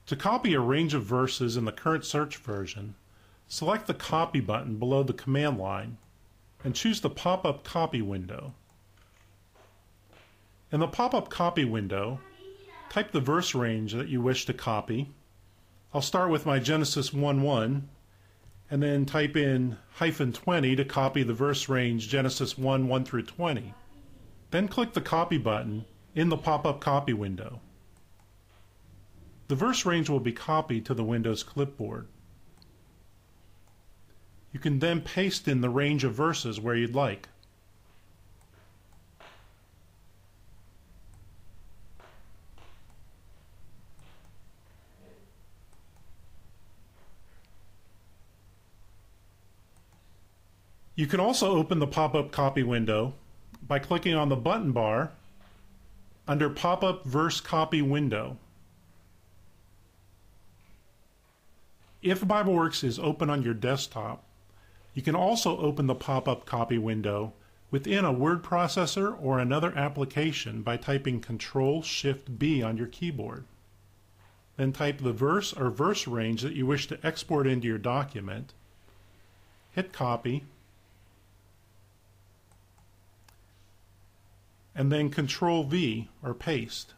To copy a range of verses in the current search version, select the Copy button below the command line and choose the pop-up copy window. In the pop-up copy window, type the verse range that you wish to copy. I'll start with my Genesis 1:1 and then type in -20 to copy the verse range Genesis 1:1 through 20. Then click the Copy button in the pop-up copy window. The verse range will be copied to the Windows clipboard. You can then paste in the range of verses where you'd like. You can also open the pop-up copy window by clicking on the button bar under Pop-up Verse Copy Window. If BibleWorks is open on your desktop, you can also open the pop-up copy window within a word processor or another application by typing Ctrl-Shift-B on your keyboard. Then type the verse or verse range that you wish to export into your document, hit Copy, and then Ctrl-V or Paste.